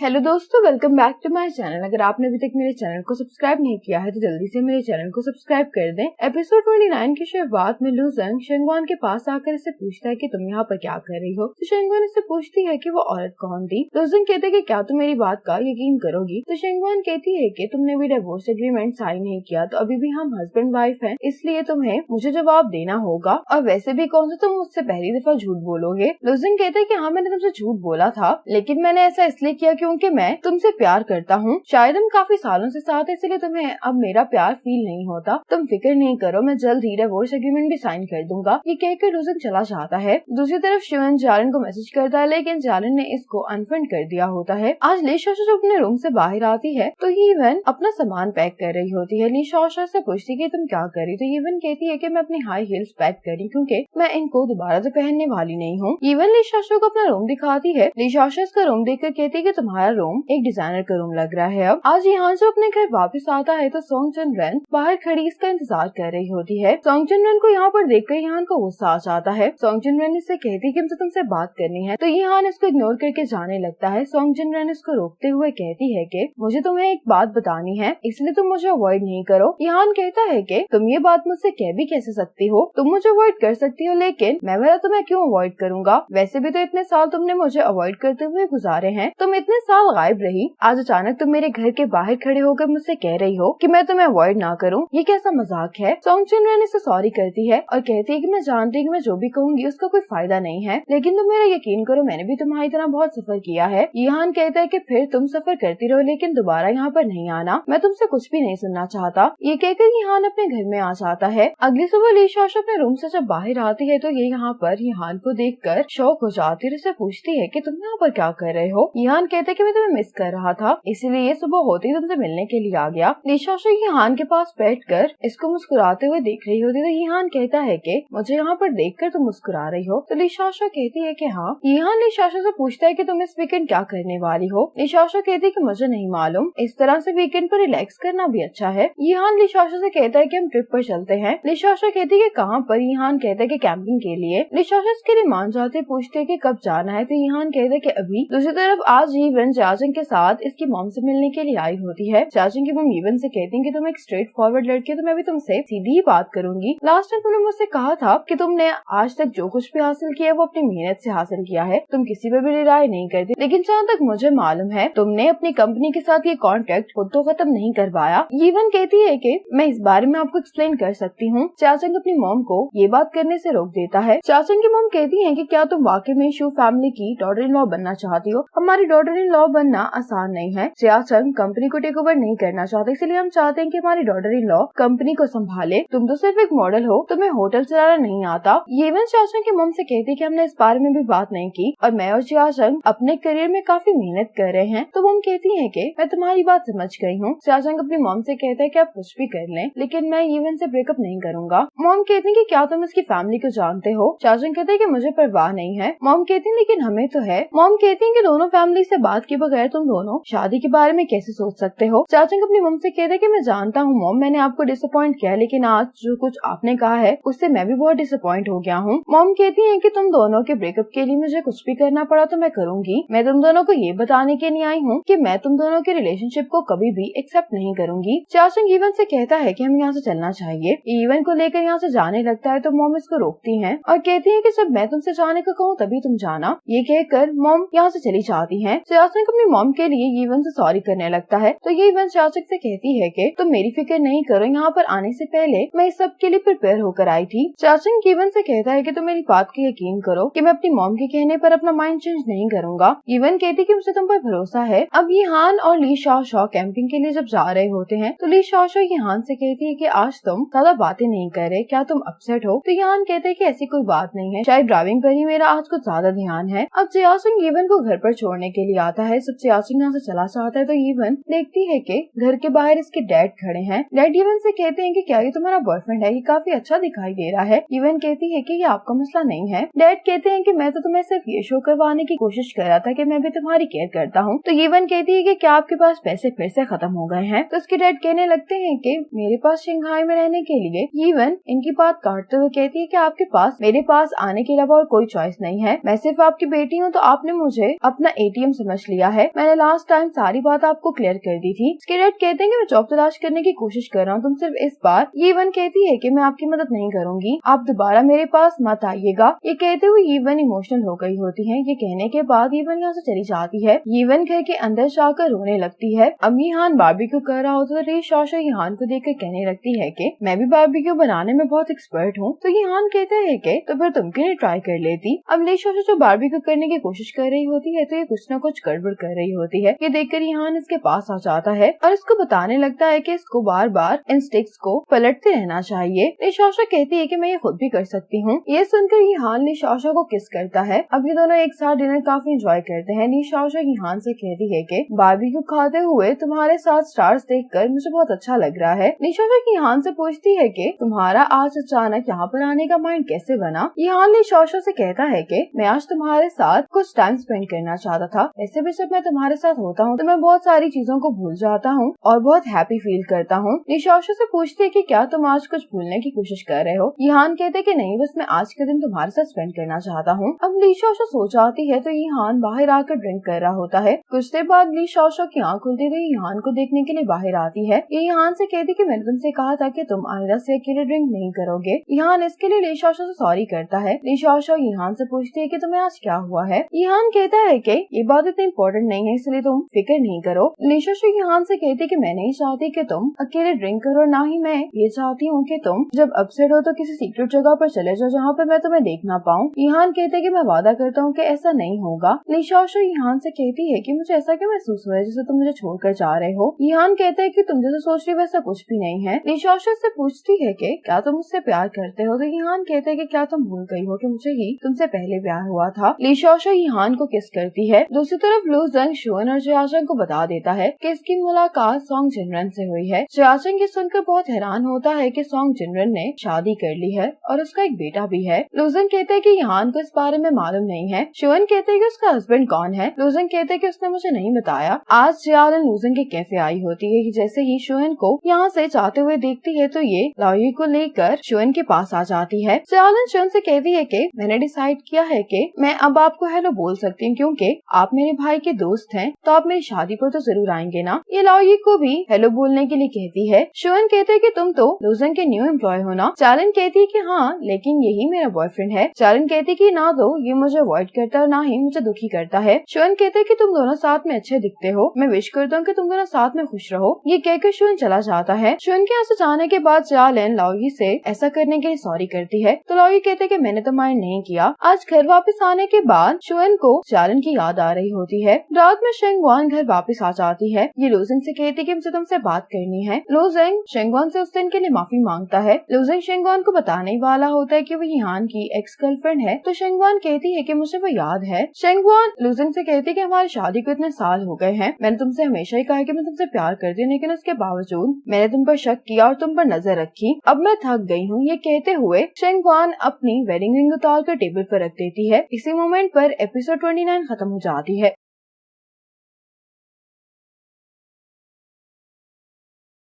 Hello दोस्तों, welcome back to my channel. अगर आपने अभी तक मेरे चैनल को सब्सक्राइब नहीं किया है तो जल्दी से मेरे चैनल को सब्सक्राइब कर दें। एपिसोड 29 की शुरुआत में लूजंग शेंगवान के पास आकर इससे पूछता है कि तुम यहाँ पर क्या कर रही हो। तो शेंगवान इससे पूछती है कि वो औरत कौन थी। लूजंग कहते हैं कि क्या तुम मेरी बात का यकीन करोगी। तो शेंगवान कहती है कि तुमने भी डिवोर्स एग्रीमेंट साइन नहीं किया, तो अभी भी हम हस्बैंड वाइफ हैं, इसलिए तुम्हें मुझे जवाब देना होगा। और वैसे भी कौन सा तुम मुझसे पहली दफा झूठ बोलोगे। लूजंग कहते हैं कि हाँ, मैंने तुमसे झूठ बोला था, लेकिन मैंने ऐसा इसलिए किया क्योंकि मैं तुमसे प्यार करता हूँ। शायद हम काफी सालों से साथ हैं, इसलिए तुम्हें अब मेरा प्यार फील नहीं होता। तुम फिक्र नहीं करो, मैं जल्द ही डिवोर्स एग्रीमेंट भी साइन कर दूंगा। ये कहकर लूजंग चला जाता है। दूसरी तरफ शिवन जालन को मैसेज करता है, लेकिन जालन ने इसको अनफ्रेंड कर दिया होता है। आज ली शाओ जब अपने रूम से बाहर आती है तो यीवन अपना सामान पैक कर रही होती है। ली शाओ से पूछती है कि तुम क्या कर रही। तो यीवन कहती है कि मैं अपनी हाई हील्स पैक करी क्योंकि मैं इनको दोबारा तो पहनने वाली नहीं हूँ। यीवन ली शाओ को अपना रूम दिखाती है। ली शाओ इसका रूम देखकर कहती है कि तुम्हारा रूम एक डिजाइनर का रूम लग रहा है। अब आज यहाँ जो अपने घर वापस आता है तो सोंग चन रेन बाहर खड़ी इसका इंतजार कर रही होती है। सोंग चन रेन को यहाँ पर देखकर यहाँ को गुस्सा आ जाता है। सोंग चन रेन इससे कहती है कि मुझे तुमसे बात करनी है, तो यहाँ इसको इग्नोर करके जाने लगता है। सोंग चन रेन इसको रोकते हुए कहती है कि मुझे तुम्हें एक बात बतानी है, इसलिए तुम मुझे अवॉइड नहीं करो। यहाँ कहता है कि तुम ये बात मुझसे कह भी कैसे सकती हो, तुम मुझे अवॉइड कर सकती हो, लेकिन मैं भला तुम्हें क्यों अवॉइड करूंगा। वैसे भी तो इतने साल तुमने मुझे अवॉइड करते हुए गुजारे हैं, तुम इतने साल गायब रही, आज अचानक तुम मेरे घर के बाहर खड़े होकर मुझसे कह रही हो कि मैं तुम्हें अवॉइड ना करूं। ये कैसा मजाक है। सोंग चन रेन इससे सॉरी करती है और कहती है कि मैं जानती हूँ कि मैं जो भी कहूंगी उसका कोई फायदा नहीं है, लेकिन तुम मेरा यकीन करो, मैंने भी तुम्हारी तरह बहुत सफर किया है। यहान कहता है कि फिर तुम सफर करती रहो, लेकिन दोबारा यहाँ पर नहीं आना, मैं तुमसे कुछ भी नहीं सुनना चाहता। ये कहकर यहान अपने घर में आ जाता है। अगली सुबह ली शाओ अपने रूम से जब बाहर आती है तो ये यहाँ पर यहान को देखकर शॉक हो जाती है। उससे पूछती है कि तुम यहाँ पर क्या कर रहे हो। यहान कहते हैं कि मैं तुम्हें मिस कर रहा था, इसलिए ये सुबह होते ही तुमसे मिलने के लिए आ गया। ली शाओ यहान के पास बैठकर इसको मुस्कुराते हुए देख रही होती, तो यहान कहता है कि मुझे यहाँ पर देखकर तुम मुस्कुरा रही हो। तो ली शाओ कहती है कि हाँ। यहान ली शाओ से पूछता है कि तुम इस वीकेंड क्या करने वाली हो। ली शाओ कहती है कि मुझे नहीं मालूम, इस तरह से वीकेंड पर रिलैक्स करना भी अच्छा है। यहान ली शाओ से कहता है कि हम ट्रिप पर चलते हैं। ली शाओ कहती है कि कहाँ पर। यहान कहता है कि कैंपिंग के लिए। ली शाओ इसके लिए मान जाते, पूछते है कि कब जाना है। तो यहान कहता है कि अभी। दूसरी तरफ आज यीवन जाजंग के साथ इसकी मॉम से मिलने के लिए आई होती है। जाजंग की मॉम यीवन से कहती है कि तुम एक स्ट्रेट फॉरवर्ड लड़की हो, तो मैं भी तुमसे सीधी ही बात करूंगी। लास्ट टाइम तुमने मुझसे कहा था कि तुमने आज तक जो कुछ भी हासिल किया है वो अपनी मेहनत से हासिल किया है, तुम किसी पर भी रिलाय नहीं करती, लेकिन जहाँ तक मुझे मालूम है तुमने अपनी कंपनी के साथ ये कॉन्ट्रैक्ट खुद तो खत्म नहीं करवाया। यीवन कहती है कि मैं इस बारे में आपको एक्सप्लेन कर सकती हूँ। जाजंग अपनी मॉम को ये बात करने से रोक देता है। जाजंग की मॉम कहती है कि क्या तुम वाकई में शू फैमिली की डॉटर इन लॉ बनना चाहती हो। हमारी डॉटर इन लॉ बनना आसान नहीं है। जाजंग कंपनी को टेक ओवर नहीं करना चाहते, इसलिए हम चाहते हैं कि हमारी डॉटर इन लॉ कंपनी को संभाले। तुम तो सिर्फ एक मॉडल हो, तुम्हें होटल चलाना नहीं आता। यीवन जाजंग की मॉम से कहती है कि हमने इस बारे में भी बात नहीं की और मैं और जाजंग अपने करियर में काफी मेहनत कर रहे हैं। तो मॉम कहती है कि मैं तुम्हारी बात समझ गई हूँ। जाजंग अपनी मॉम से कहता है कि आप कुछ भी कर लें, लेकिन मैं यीवन से ब्रेकअप नहीं करूंगा। मॉम कहती है कि क्या तुम इसकी फैमिली को जानते हो। जाजंग कहते हैं कि मुझे परवाह नहीं है। मॉम कहती है लेकिन हमें तो है। मॉम कहती है कि दोनों फैमिली से बात के बगैर तुम दोनों शादी के बारे में कैसे सोच सकते हो। जाजंग अपनी मॉम से कहते हैं कि मैं जानता हूँ मॉम, मैंने आपको डिसअपॉइंट किया, लेकिन आज जो कुछ आपने कहा है उससे मैं भी बहुत डिसअपॉइंट हो गया हूँ। मॉम कहती है कि तुम दोनों के ब्रेकअप के लिए मुझे कुछ भी करना पड़ा तो मैं करूंगी। मैं तुम दोनों को ये बताने के लिए आई हूँ कि मैं तुम दोनों के रिलेशनशिप को कभी भी एक्सेप्ट नहीं करूंगी। जाजंग यीवन से कहता है कि हमें यहाँ से चलना चाहिए। यीवन को लेकर यहाँ से जाने लगता है तो मॉम इसको रोकती है और कहती है कि जब मैं तुमसे जाने को कहूँ तभी तुम जाना। ये कहकर मॉम यहाँ से चली जाती है। जाजंग अपनी मॉम के लिए यीवन से सॉरी करने लगता है तो यीवन जाजंग से कहती है कि तुम मेरी फिक्र नहीं करो, यहाँ पर आने से पहले मैं इस सब के लिए प्रिपेयर होकर आई थी। जाजंग यीवन से कहता है कि तुम मेरी बात का यकीन करो कि मैं अपनी मॉम के कहने पर अपना माइंड चेंज नहीं करूंगा। यीवन कहती कि मुझे तुम पर भरोसा है। अब यीहान और ली शाओ कैंपिंग के लिए जब जा रहे होते हैं तो ली शाओ यीहान से कहती है कि आज तुम ज्यादा बातें नहीं कर रहे, क्या तुम अपसेट हो। तो यीहान कहते हैं कि ऐसी कोई बात नहीं है, शायद ड्राइविंग पर ही मेरा आज कुछ ज्यादा ध्यान है। अब जाजंग यीवन को घर पर छोड़ने के लिए आता है। सब जाजंग यहाँ से चला जाता है तो यीवन देखती है कि घर के बाहर इसके डैड खड़े हैं। डैड यीवन से कहते हैं कि क्या ये तुम्हारा बॉयफ्रेंड है, ये काफी अच्छा दिखाई दे रहा है। यीवन कहती है कि ये आपका मसला नहीं है। डैड कहते हैं कि मैं तो तुम्हें सिर्फ ये शो करवाने की कोशिश कर रहा था कि मैं भी तुम्हारी केयर करता हूँ। तो यीवन कहती है कि क्या आपके पास पैसे फिर से खत्म हो गए हैं। तो उसके डैड कहने लगते हैं कि मेरे पास शंघाई में रहने के लिए। यीवन इनकी बात काटते हुए कहती है कि आपके पास मेरे पास आने के अलावा और कोई चॉइस नहीं है, मैं सिर्फ आपकी बेटी हूँ, तो आपने मुझे अपना ATM समझ लिया है। मैंने लास्ट टाइम सारी बात आपको क्लियर कर दी थी। उसके डैड कहते हैं कि मैं जॉब तलाश करने की कोशिश कर रहा हूँ, तुम सिर्फ इस बार। यीवन कहती है कि मैं आपकी मदद नहीं करूंगी, आप दोबारा मेरे पास मत आइएगा। ये कहते हुए यीवन इमोशनल हो गई होती है। ये कहने के बाद यीवन यहाँ से चली जाती है। यीवन घर के अंदर जाकर रोने लगती है। अब यीहान बारबेक्यू कर रहा होता है। शोशो यीहान को देखकर कहने लगती है कि मैं भी बारबेक्यू बनाने में बहुत एक्सपर्ट हूँ। तो यीहान कहते हैं कि तो फिर तुम क्यों नहीं ट्राई कर लेती। अब शोशो जो बारबेक्यू करने की कोशिश कर रही होती है तो ये कुछ न कुछ गड़बड़ कर रही होती है। ये देखकर यीहान इसके पास आ जाता है और इसको बताने लगता है कि इसको बार बार इन स्टिक्स को पलटते रहना चाहिए। शोशो कहती है कि मैं ये खुद भी कर सकती हूँ। ये सुनकर यीहान शोशो को किस करता है। अब ये दोनों एक साथ डिनर काफी एंजॉय करते हैं। शोशो यीहान से कहती है कि बारबेक्यू खाते हुए तुम्हारे साथ स्टार्स देखकर मुझे बहुत अच्छा लग रहा है। शोशो यीहान से पूछती है कि तुम्हारा आज अचानक यहाँ पर आने का माइंड कैसे बना। यीहान शोशो से कहता है कि मैं आज तुम्हारे साथ कुछ टाइम स्पेंड करना चाहता था। ऐसे भी जब मैं तुम्हारे साथ होता हूँ तो मैं बहुत सारी चीजों को भूल जाता हूँ और बहुत हैप्पी फील करता हूँ। शोशो से पूछती है कि क्या तुम आज कुछ भूलने की कोशिश कर रहे हो। यीहान कहते हैं कि नहीं, बस मैं आज के दिन तुम्हारे साथ स्पेंड करना चाहता हूँ। अब शोशो सो जाती है तो यीहान बाहर आकर ड्रिंक कर रहा होता है। कुछ देर बाद शोशो की आँख खुलती तो यीहान को देखने के लिए बाहर आती है। ये यीहान से कहती कि मैंने तुमसे कहा था कि तुम आइंदा से अकेले ड्रिंक नहीं करोगे। यीहान इसके लिए शोशो से सॉरी करता है। शोशो यीहान से पूछती है कि तुम्हें आज क्या हुआ है। यीहान कहता है कि ये बात इतनी इम्पोर्टेंट नहीं है, इसलिए तुम फिक्र नहीं करो। शोशो यीहान से कहती कि मैं नहीं चाहती कि तुम अकेले ड्रिंक करो, ना ही मैं ये चाहती हूँ कि तुम जब अपसेट हो तो किसी सीक्रेट जगह पर चले जाओ जहाँ पर मैं तुम्हें देख ना पाऊँ। यीहान कहते हैं कि मैं वादा करता हूँ कि ऐसा नहीं होगा। शोशो यीहान से कहती है कि मुझे ऐसा क्यों महसूस हुआ है जैसे तुम मुझे छोड़कर जा रहे हो। यीहान कहते हैं कि तुम जैसे सोच रही हो वैसा कुछ भी नहीं है। शोशो से पूछती है कि क्या तुम मुझसे प्यार करते हो। तो यीहान कहते हैं कि क्या तुम भूल गई हो कि मुझे ही तुमसे पहले प्यार हुआ था। शोशो यीहान को किस करती है। दूसरी तरफ लू जंग शुअन और जियाचंग को बता देता है कि इसकी मुलाकात सोंग जिनरन से हुई है। जियाचंग ये सुनकर बहुत हैरान होता है कि सोंग जिनरन ने शादी कर ली है और उसका एक बेटा भी है। लू जंग कहते हैं कि यीहान को इस बारे में मालूम नहीं है। शुअन कहते हैं कि उसका हस्बैंड कौन है। लू जंग कहते हैं कि उसने मुझे नहीं बताया। आज जियालन लू जंग के कैफे आई होती है। जैसे ही शुअन को यहाँ से जाते हुए देखती है तो ये लाओई को लेकर शुअन के पास आ जाती है। जियालन शुअन से कहती है कि मैंने डिसाइड किया है कि मैं अब आपको हेलो बोल सकती हूँ क्योंकि आप मेरे भाई के दोस्त हैं, तो आप मेरी शादी पर तो जरूर आएंगे ना। ये लाओई को भी हेलो बोलने के लिए कहती है। शुअन कहते हैं कि तुम तो लू जंग के न्यू एम्प्लॉय हो ना। चालन कहती है कि हाँ, लेकिन यही मेरा बॉयफ्रेंड है। चालन कहती है कि ना तो ये मुझे अवॉइड करता है ना ही मुझे दुखी करता है। शुअन कहते हैं कि तुम दोनों साथ में अच्छे दिखते हो, मैं विश करता हूँ कि तुम दोनों साथ में खुश रहो। ये कहकर शुअन चला जाता है। शुअन के यहाँ से जाने के बाद चालन लाओई से ऐसा करने के लिए सॉरी करती है। तो लाओई कहते हैं कि मैंने तो माइंड नहीं किया। आज घर वापस आने के बाद शुअन को चालन की याद आ रही होती है। रात में शेंगवान घर वापस आ जाती है। ये लू जंग से कहती है कि मुझे तुमसे बात करनी है। लू जंग शेंगवान से उस दिन के लिए माफी मांगता है। लू जंग शेंगवान को बताने वाला होता है कि वो यीहान की एक्स गर्लफ्रेंड है। तो शेंगवान कहती है कि मुझे वो याद है। शेंगवान लू जंग से कहती है कि हमारी शादी को इतने साल हो गए हैं, मैंने तुमसे हमेशा ही कहा है कि मैं तुमसे प्यार करती हूँ, लेकिन उसके बावजूद मैंने तुम पर शक किया और तुम पर नजर रखी। अब मैं थक गई हूँ। ये कहते हुए शेंगवान अपनी वेडिंग रिंग उतार कर टेबल पर रख देती है। इसी मोमेंट पर एपिसोड 29 खत्म हो जाती है।